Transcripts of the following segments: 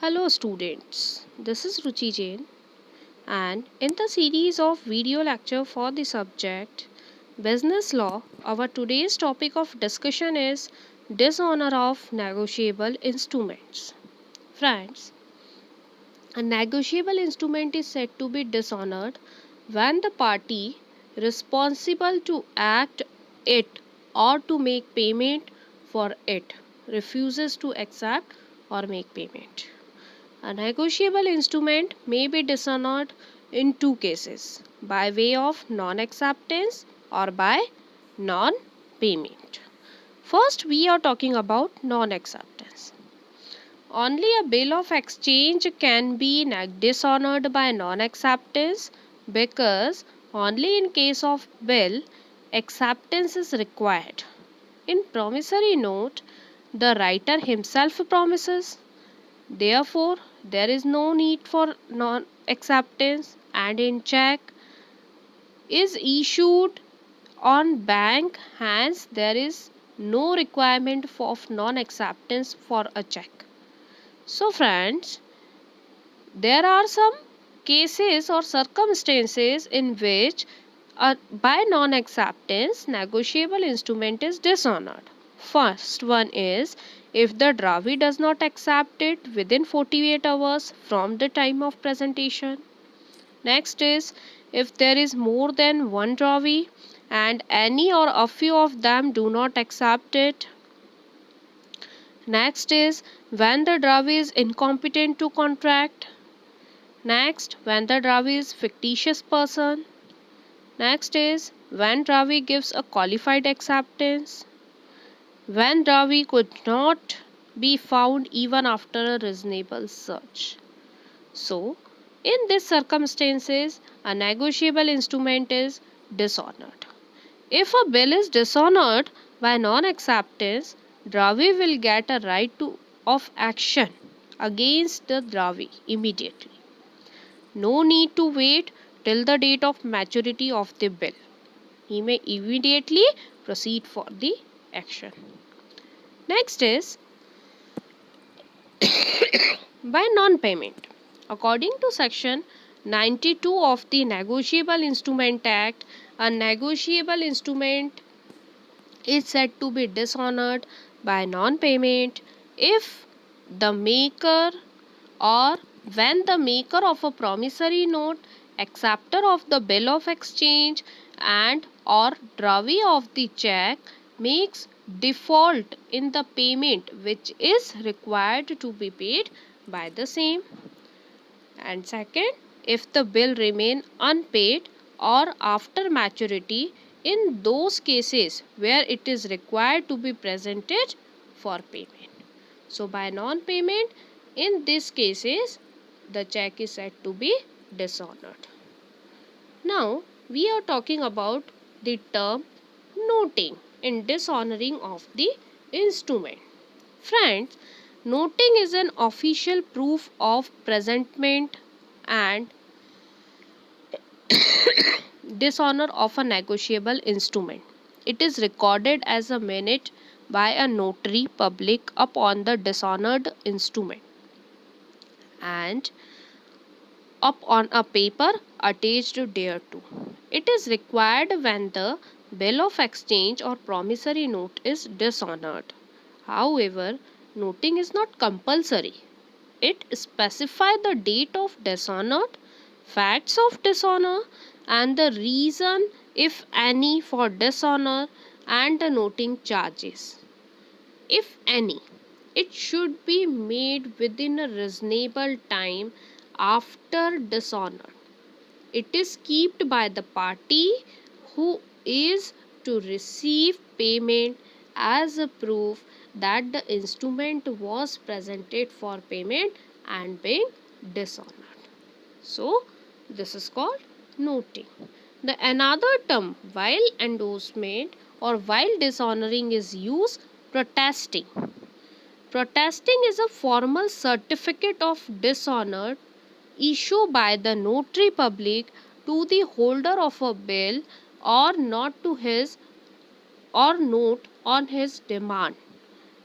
Hello students, this is Ruchi Jain and in the series of video lecture for the subject Business Law, our today's topic of discussion is dishonor of negotiable instruments. Friends, a negotiable instrument is said to be dishonored when the party responsible to act it or to make payment for it refuses to accept or make payment. A negotiable instrument may be dishonored in two cases by way of non acceptance or by non payment. First, we are talking about non acceptance. Only a bill of exchange can be dishonored by non acceptance because only in case of bill acceptance is required. In promissory note, the writer himself promises. Therefore, there is no need for non acceptance, and in check is issued on bank, hence there is no requirement of non acceptance for a check. So, friends, there are some cases or circumstances in which by non acceptance negotiable instrument is dishonored. First one is if the drawee does not accept it within 48 hours from the time of presentation. Next is if there is more than one drawee and any or a few of them do not accept it. Next is when the drawee is incompetent to contract. Next, when the drawee is fictitious person. Next is when drawee gives a qualified acceptance. When drawee could not be found even after a reasonable search. So, in these circumstances, a negotiable instrument is dishonored. If a bill is dishonored by non-acceptance, drawee will get a right of action against the drawee immediately. No need to wait till the date of maturity of the bill. He may immediately proceed for the action. Next is by non-payment. According to section 92 of the Negotiable Instrument Act, a negotiable instrument is said to be dishonored by non-payment if the maker or when the maker of a promissory note, acceptor of the bill of exchange and or drawee of the check makes default in the payment which is required to be paid by the same. And second, if the bill remain unpaid or after maturity in those cases where it is required to be presented for payment. So by non-payment, in these cases, the check is said to be dishonored. Now, we are talking about the term noting in dishonoring of the instrument. Friends, noting is an official proof of presentment and dishonor of a negotiable instrument. It is recorded as a minute by a notary public upon the dishonored instrument and up on a paper attached thereto. It is required when the bill of exchange or promissory note is dishonored. However, noting is not compulsory. It specifies the date of dishonor, facts of dishonor, and the reason, if any, for dishonor and the noting charges. If any, it should be made within a reasonable time after dishonor. It is kept by the party who is to receive payment as a proof that the instrument was presented for payment and being dishonored. So, this is called noting. The another term while endorsement or while dishonoring is used protesting. Protesting is a formal certificate of dishonor issued by the notary public to the holder of a bill or not to his or note on his demand.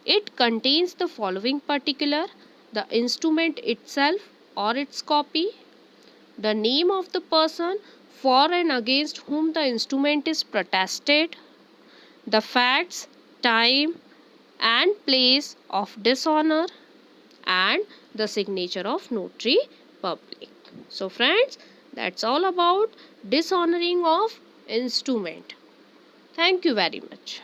It contains the following particular: the instrument itself or its copy, the name of the person for and against whom the instrument is protested, the facts, time, and place of dishonor, and the signature of notary public. So friends, that's all about dishonoring of instrument. Thank you very much.